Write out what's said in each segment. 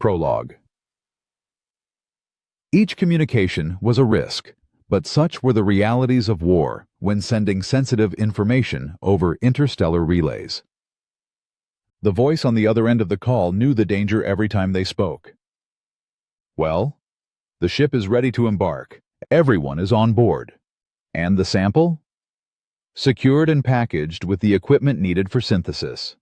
Prologue. Each communication was a risk, but such were the realities of war when sending sensitive information over interstellar relays. The voice on the other end of the call knew the danger every time they spoke. "Well, the ship is ready to embark. Everyone is on board. And the sample? Secured and packaged with the equipment needed for synthesis."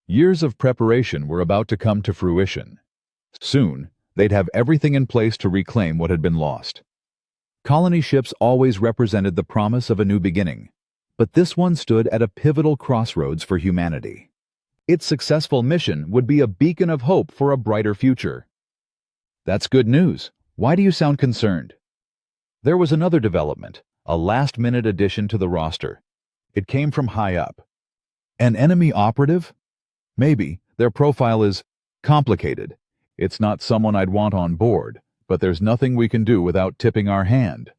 Years of preparation were about to come to fruition. Soon, they'd have everything in place to reclaim what had been lost. Colony ships always represented the promise of a new beginning, but this one stood at a pivotal crossroads for humanity. Its successful mission would be a beacon of hope for a brighter future. "That's good news. Why do you sound concerned?" There was another development, a last-minute addition to the roster. It came from high up. An enemy operative? Maybe. Their profile is complicated. It's not someone I'd want on board, but there's nothing we can do without tipping our hand.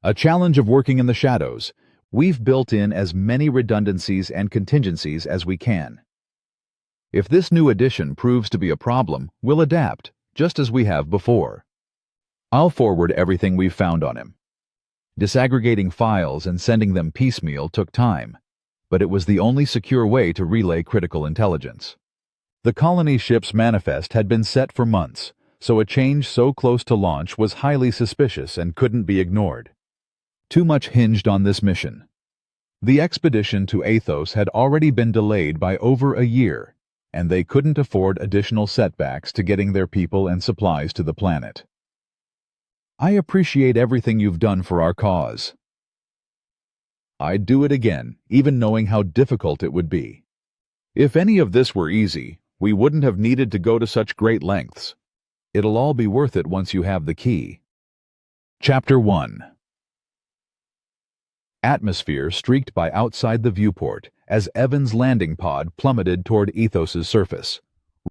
A challenge of working in the shadows. We've built in as many redundancies and contingencies as we can. If this new addition proves to be a problem, we'll adapt, just as we have before. I'll forward everything we've found on him. Disaggregating files and sending them piecemeal took time, but it was the only secure way to relay critical intelligence. The colony ship's manifest had been set for months, so a change so close to launch was highly suspicious and couldn't be ignored. Too much hinged on this mission. The expedition to Athos had already been delayed by over a year, and they couldn't afford additional setbacks to getting their people and supplies to the planet. "I appreciate everything you've done for our cause. I'd do it again, even knowing how difficult it would be. If any of this were easy, we wouldn't have needed to go to such great lengths. It'll all be worth it once you have the key." Chapter 1. Atmosphere streaked by outside the viewport as Evan's landing pod plummeted toward Ethos's surface.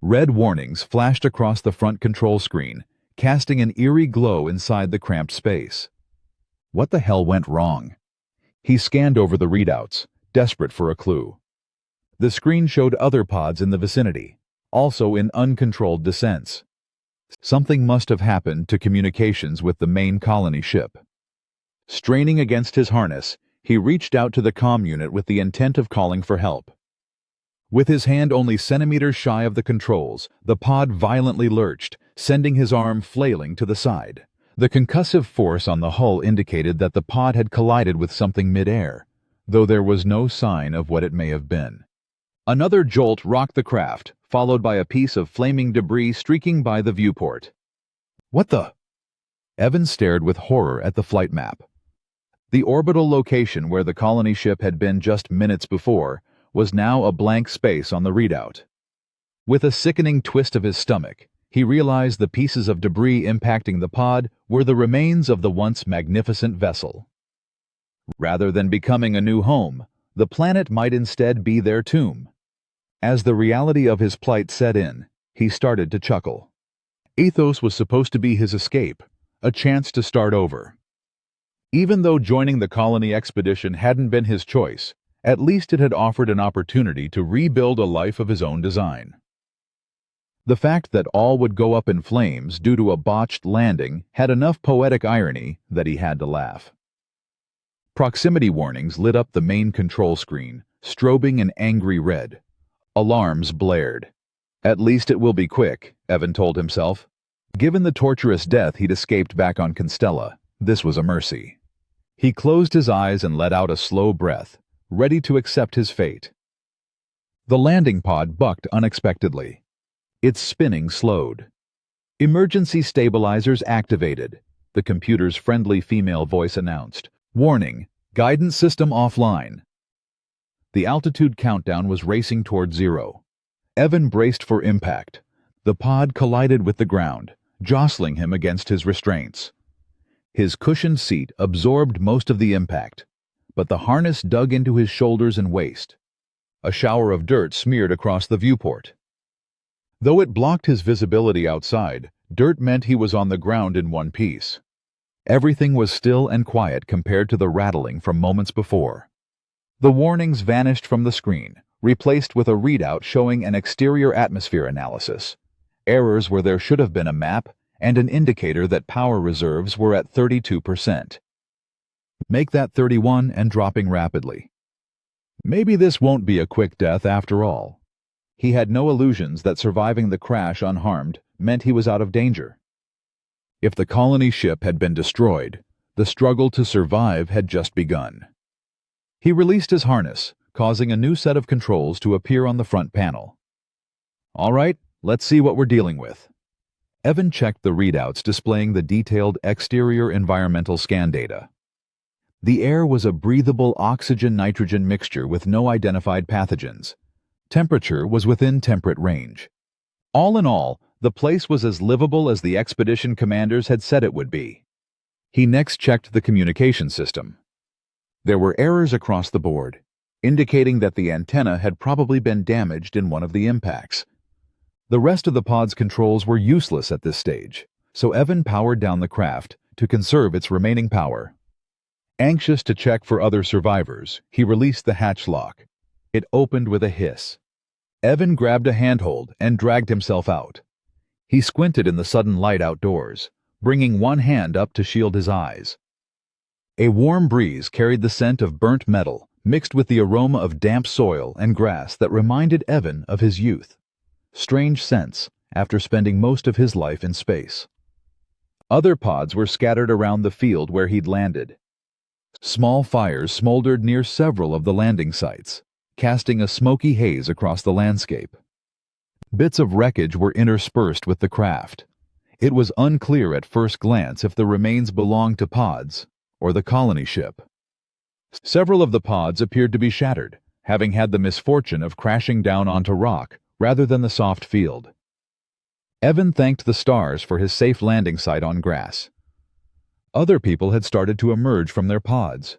Red warnings flashed across the front control screen, casting an eerie glow inside the cramped space. What the hell went wrong? He scanned over the readouts, desperate for a clue. The screen showed other pods in the vicinity, also in uncontrolled descents. Something must have happened to communications with the main colony ship. Straining against his harness, he reached out to the comm unit with the intent of calling for help. With his hand only centimeters shy of the controls, the pod violently lurched, sending his arm flailing to the side. The concussive force on the hull indicated that the pod had collided with something mid-air, though there was no sign of what it may have been. Another jolt rocked the craft, followed by a piece of flaming debris streaking by the viewport. "What the?" Evan stared with horror at the flight map. The orbital location where the colony ship had been just minutes before was now a blank space on the readout. With a sickening twist of his stomach, he realized the pieces of debris impacting the pod were the remains of the once magnificent vessel. Rather than becoming a new home, the planet might instead be their tomb. As the reality of his plight set in, he started to chuckle. Athos was supposed to be his escape, a chance to start over. Even though joining the colony expedition hadn't been his choice, at least it had offered an opportunity to rebuild a life of his own design. The fact that all would go up in flames due to a botched landing had enough poetic irony that he had to laugh. Proximity warnings lit up the main control screen, strobing an angry red. Alarms blared. At least it will be quick, Evan told himself. Given the torturous death he'd escaped back on Constella, this was a mercy. He closed his eyes and let out a slow breath, ready to accept his fate. The landing pod bucked unexpectedly. Its spinning slowed. "Emergency stabilizers activated," the computer's friendly female voice announced. "Warning, guidance system offline." The altitude countdown was racing toward zero. Evan braced for impact. The pod collided with the ground, jostling him against his restraints. His cushioned seat absorbed most of the impact, but the harness dug into his shoulders and waist. A shower of dirt smeared across the viewport. Though it blocked his visibility outside, dirt meant he was on the ground in one piece. Everything was still and quiet compared to the rattling from moments before. The warnings vanished from the screen, replaced with a readout showing an exterior atmosphere analysis, errors where there should have been a map, and an indicator that power reserves were at 32%. Make that 31 and dropping rapidly. Maybe this won't be a quick death after all. He had no illusions that surviving the crash unharmed meant he was out of danger. If the colony ship had been destroyed, the struggle to survive had just begun. He released his harness, causing a new set of controls to appear on the front panel. All right, let's see what we're dealing with. Evan checked the readouts displaying the detailed exterior environmental scan data. The air was a breathable oxygen-nitrogen mixture with no identified pathogens. Temperature was within temperate range. All in all, the place was as livable as the expedition commanders had said it would be. He next checked the communication system. There were errors across the board, indicating that the antenna had probably been damaged in one of the impacts. The rest of the pod's controls were useless at this stage, so Evan powered down the craft to conserve its remaining power. Anxious to check for other survivors, he released the hatch lock. It opened with a hiss. Evan grabbed a handhold and dragged himself out. He squinted in the sudden light outdoors, bringing one hand up to shield his eyes. A warm breeze carried the scent of burnt metal, mixed with the aroma of damp soil and grass that reminded Evan of his youth. Strange scents after spending most of his life in space. Other pods were scattered around the field where he'd landed. Small fires smoldered near several of the landing sites, casting a smoky haze across the landscape. Bits of wreckage were interspersed with the craft. It was unclear at first glance if the remains belonged to pods or the colony ship. Several of the pods appeared to be shattered, having had the misfortune of crashing down onto rock rather than the soft field. Evan thanked the stars for his safe landing site on grass. Other people had started to emerge from their pods.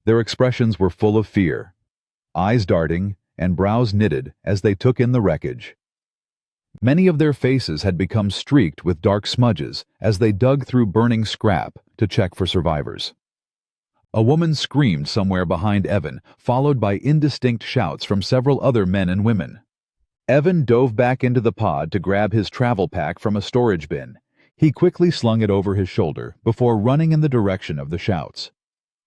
Their expressions were full of fear, eyes darting and brows knitted as they took in the wreckage. Many of their faces had become streaked with dark smudges as they dug through burning scrap to check for survivors. A woman screamed somewhere behind Evan, followed by indistinct shouts from several other men and women. Evan dove back into the pod to grab his travel pack from a storage bin. He quickly slung it over his shoulder before running in the direction of the shouts.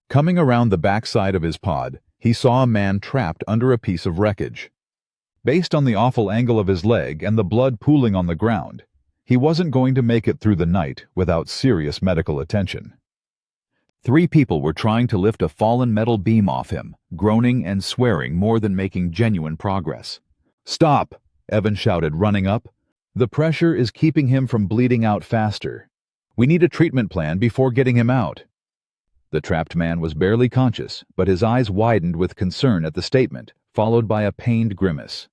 Coming around the backside of his pod, he saw a man trapped under a piece of wreckage. Based on the awful angle of his leg and the blood pooling on the ground, he wasn't going to make it through the night without serious medical attention. 3 people were trying to lift a fallen metal beam off him, groaning and swearing more than making genuine progress. "Stop!" Evan shouted, running up. "The pressure is keeping him from bleeding out faster. We need a treatment plan before getting him out." The trapped man was barely conscious, but his eyes widened with concern at the statement, followed by a pained grimace.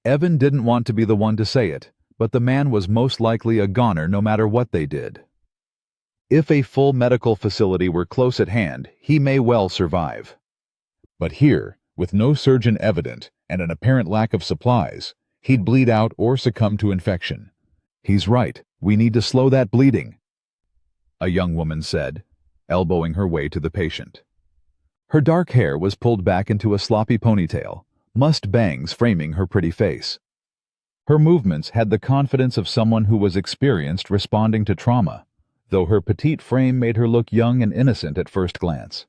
Evan didn't want to be the one to say it, but the man was most likely a goner no matter what they did. If a full medical facility were close at hand, he may well survive. But here, with no surgeon evident and an apparent lack of supplies, he'd bleed out or succumb to infection. "He's right. We need to slow that bleeding," a young woman said, elbowing her way to the patient. Her dark hair was pulled back into a sloppy ponytail, mussed bangs framing her pretty face. Her movements had the confidence of someone who was experienced responding to trauma, though her petite frame made her look young and innocent at first glance.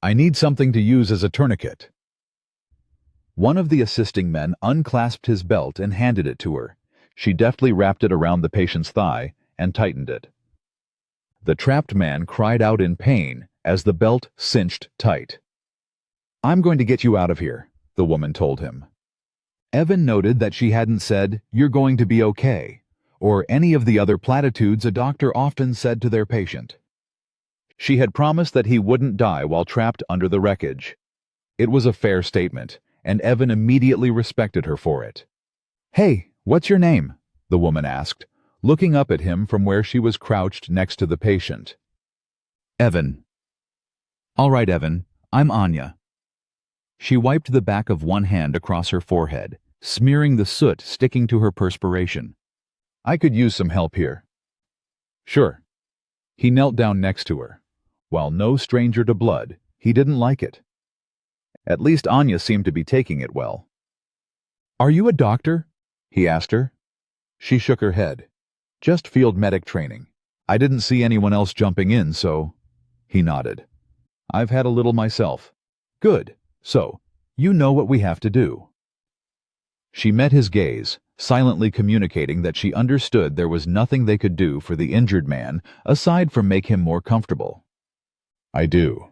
"I need something to use as a tourniquet." One of the assisting men unclasped his belt and handed it to her. She deftly wrapped it around the patient's thigh and tightened it. The trapped man cried out in pain as the belt cinched tight. "I'm going to get you out of here," the woman told him. Evan noted that she hadn't said, "You're going to be okay," or any of the other platitudes a doctor often said to their patient. She had promised that he wouldn't die while trapped under the wreckage. It was a fair statement, and Evan immediately respected her for it. "Hey, what's your name?" the woman asked, looking up at him from where she was crouched next to the patient. "Evan." "All right, Evan, I'm Anya." She wiped the back of one hand across her forehead, smearing the soot sticking to her perspiration. "I could use some help here." "Sure." He knelt down next to her. While no stranger to blood, he didn't like it. At least Anya seemed to be taking it well. "Are you a doctor?" he asked her. She shook her head. Just field medic training. I didn't see anyone else jumping in, so... He nodded. I've had a little myself. Good. So, you know what we have to do. She met his gaze, silently communicating that she understood there was nothing they could do for the injured man aside from make him more comfortable. I do.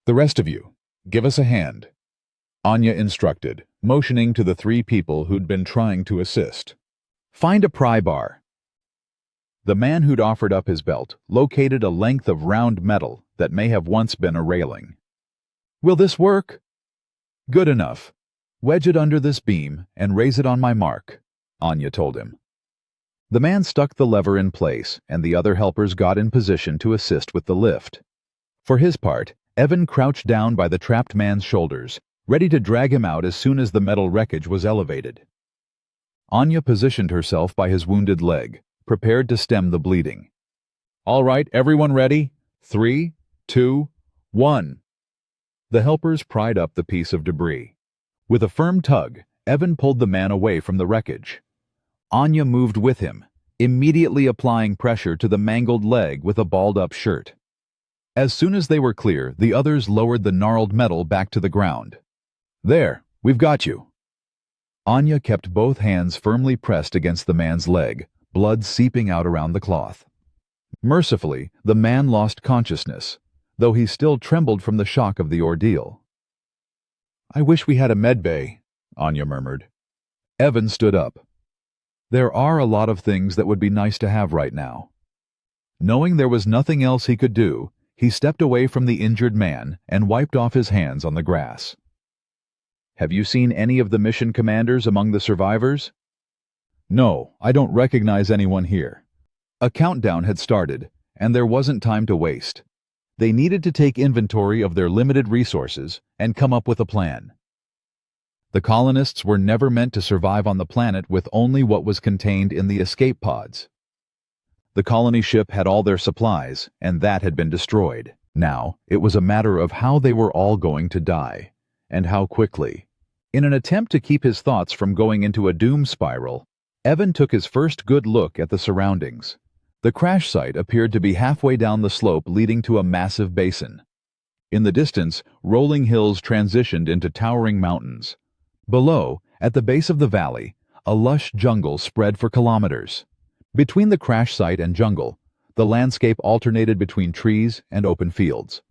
The rest of you, give us a hand. Anya instructed, motioning to the 3 people who'd been trying to assist. Find a pry bar. The man who'd offered up his belt located a length of round metal that may have once been a railing. Will this work? Good enough. Wedge it under this beam and raise it on my mark, Anya told him. The man stuck the lever in place, and the other helpers got in position to assist with the lift. For his part, Evan crouched down by the trapped man's shoulders, ready to drag him out as soon as the metal wreckage was elevated. Anya positioned herself by his wounded leg, prepared to stem the bleeding. All right, everyone ready? 3, 2, 1. The helpers pried up the piece of debris. With a firm tug, Evan pulled the man away from the wreckage. Anya moved with him, immediately applying pressure to the mangled leg with a balled-up shirt. As soon as they were clear, the others lowered the gnarled metal back to the ground. There, we've got you. Anya kept both hands firmly pressed against the man's leg, blood seeping out around the cloth. Mercifully, the man lost consciousness, though he still trembled from the shock of the ordeal. I wish we had a medbay, Anya murmured. Evan stood up. There are a lot of things that would be nice to have right now. Knowing there was nothing else he could do, he stepped away from the injured man and wiped off his hands on the grass. Have you seen any of the mission commanders among the survivors? No, I don't recognize anyone here. A countdown had started, and there wasn't time to waste. They needed to take inventory of their limited resources and come up with a plan. The colonists were never meant to survive on the planet with only what was contained in the escape pods. The colony ship had all their supplies, and that had been destroyed. Now, it was a matter of how they were all going to die, and how quickly. In an attempt to keep his thoughts from going into a doom spiral, Evan took his first good look at the surroundings. The crash site appeared to be halfway down the slope leading to a massive basin. In the distance, rolling hills transitioned into towering mountains. Below, at the base of the valley, a lush jungle spread for kilometers. Between the crash site and jungle, the landscape alternated between trees and open fields.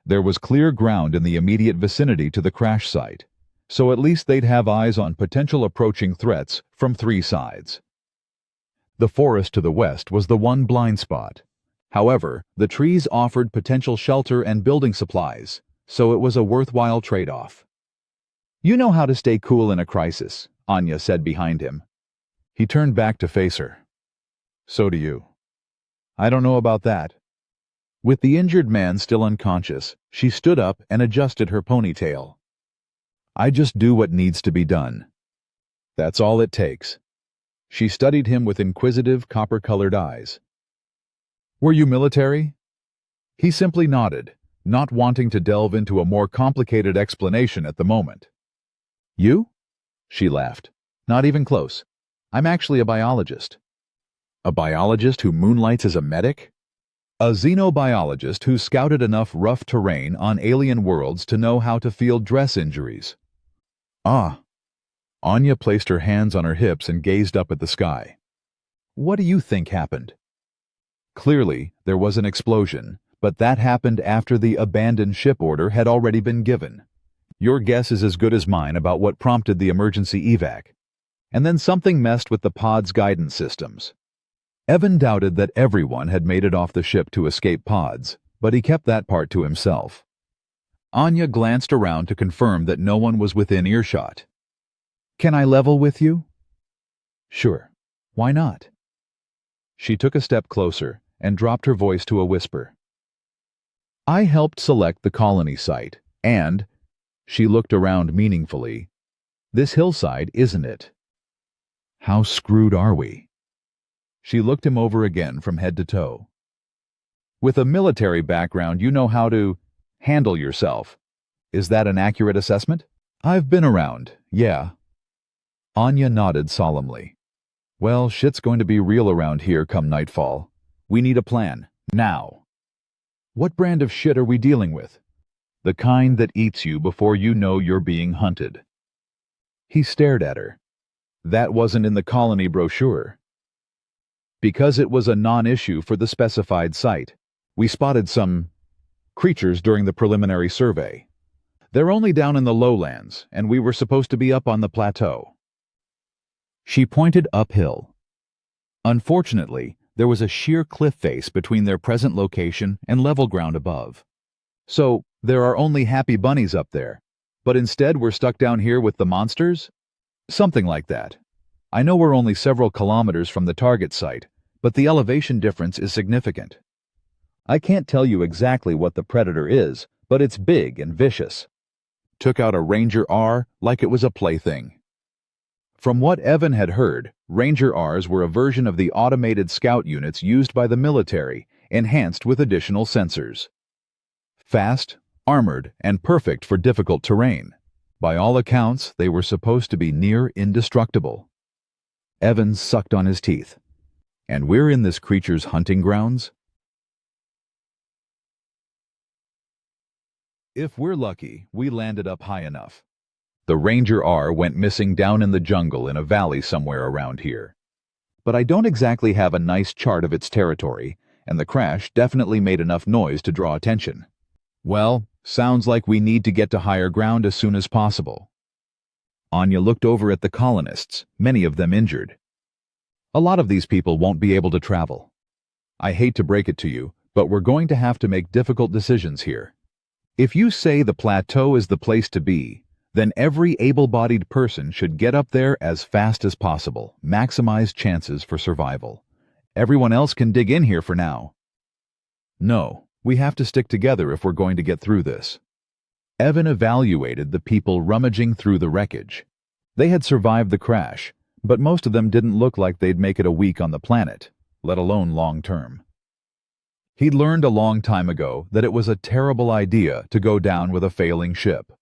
There was clear ground in the immediate vicinity to the crash site, so at least they'd have eyes on potential approaching threats from 3 sides. The forest to the west was the one blind spot. However, the trees offered potential shelter and building supplies, so it was a worthwhile trade-off. You know how to stay cool in a crisis, Anya said behind him. He turned back to face her. So do you. I don't know about that. With the injured man still unconscious, she stood up and adjusted her ponytail. I just do what needs to be done. That's all it takes. She studied him with inquisitive, copper-colored eyes. Were you military? He simply nodded, not wanting to delve into a more complicated explanation at the moment. You? She laughed. Not even close. I'm actually a biologist. A biologist who moonlights as a medic? A xenobiologist who scouted enough rough terrain on alien worlds to know how to field dress injuries. Ah. Anya placed her hands on her hips and gazed up at the sky. What do you think happened? Clearly, there was an explosion, but that happened after the abandoned ship order had already been given. Your guess is as good as mine about what prompted the emergency evac. And then something messed with the pod's guidance systems. Evan doubted that everyone had made it off the ship to escape pods, but he kept that part to himself. Anya glanced around to confirm that no one was within earshot. Can I level with you? Sure. Why not? She took a step closer and dropped her voice to a whisper. I helped select the colony site, and, she looked around meaningfully, this hillside isn't it. How screwed are we? She looked him over again from head to toe. With a military background, you know how to handle yourself. Is that an accurate assessment? I've been around, yeah. Anya nodded solemnly. Well, shit's going to be real around here come nightfall. We need a plan. Now. What brand of shit are we dealing with? The kind that eats you before you know you're being hunted. He stared at her. That wasn't in the colony brochure. Because it was a non-issue for the specified site, we spotted some creatures during the preliminary survey. They're only down in the lowlands, and we were supposed to be up on the plateau. She pointed uphill. Unfortunately, there was a sheer cliff face between their present location and level ground above. So, there are only happy bunnies up there, but instead we're stuck down here with the monsters? Something like that. I know we're only several kilometers from the target site, but the elevation difference is significant. I can't tell you exactly what the predator is, but it's big and vicious. Took out a Ranger R like it was a plaything. From what Evan had heard, Ranger Rs were a version of the automated scout units used by the military, enhanced with additional sensors. Fast, armored, and perfect for difficult terrain. By all accounts, they were supposed to be near indestructible. Evan sucked on his teeth. And we're in this creature's hunting grounds? If we're lucky, we landed up high enough. The Ranger R went missing down in the jungle in a valley somewhere around here. But I don't exactly have a nice chart of its territory, and the crash definitely made enough noise to draw attention. Well, sounds like we need to get to higher ground as soon as possible. Anya looked over at the colonists, many of them injured. A lot of these people won't be able to travel. I hate to break it to you, but we're going to have to make difficult decisions here. If you say the plateau is the place to be, then every able-bodied person should get up there as fast as possible, maximize chances for survival. Everyone else can dig in here for now. No, we have to stick together if we're going to get through this. Evan evaluated the people rummaging through the wreckage. They had survived the crash, but most of them didn't look like they'd make it a week on the planet, let alone long-term. He'd learned a long time ago that it was a terrible idea to go down with a failing ship.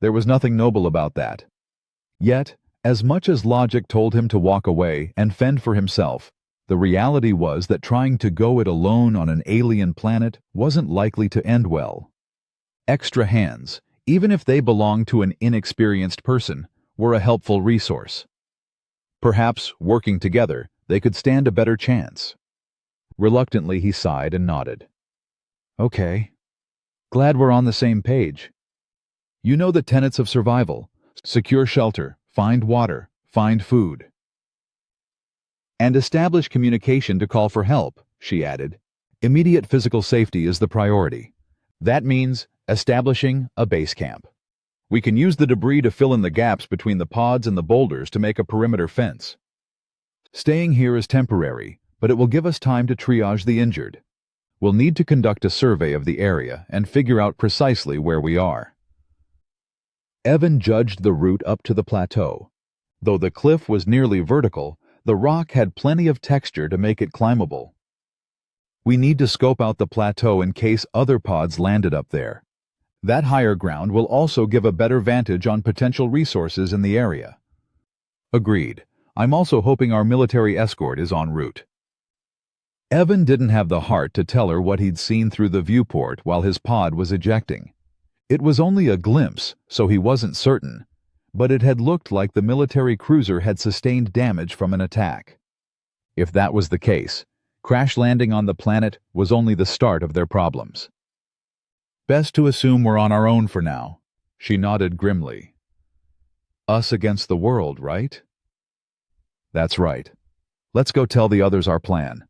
There was nothing noble about that. Yet, as much as logic told him to walk away and fend for himself, the reality was that trying to go it alone on an alien planet wasn't likely to end well. Extra hands, even if they belonged to an inexperienced person, were a helpful resource. Perhaps, working together, they could stand a better chance. Reluctantly, he sighed and nodded. Okay. Glad we're on the same page. You know the tenets of survival. Secure shelter, find water, find food. And establish communication to call for help, she added. Immediate physical safety is the priority. That means establishing a base camp. We can use the debris to fill in the gaps between the pods and the boulders to make a perimeter fence. Staying here is temporary, but it will give us time to triage the injured. We'll need to conduct a survey of the area and figure out precisely where we are. Evan judged the route up to the plateau. Though the cliff was nearly vertical, the rock had plenty of texture to make it climbable. We need to scope out the plateau in case other pods landed up there. That higher ground will also give a better vantage on potential resources in the area. Agreed. I'm also hoping our military escort is en route. Evan didn't have the heart to tell her what he'd seen through the viewport while his pod was ejecting. It was only a glimpse, so he wasn't certain, but it had looked like the military cruiser had sustained damage from an attack. If that was the case, crash landing on the planet was only the start of their problems. Best to assume we're on our own for now, she nodded grimly. Us against the world, right? That's right. Let's go tell the others our plan.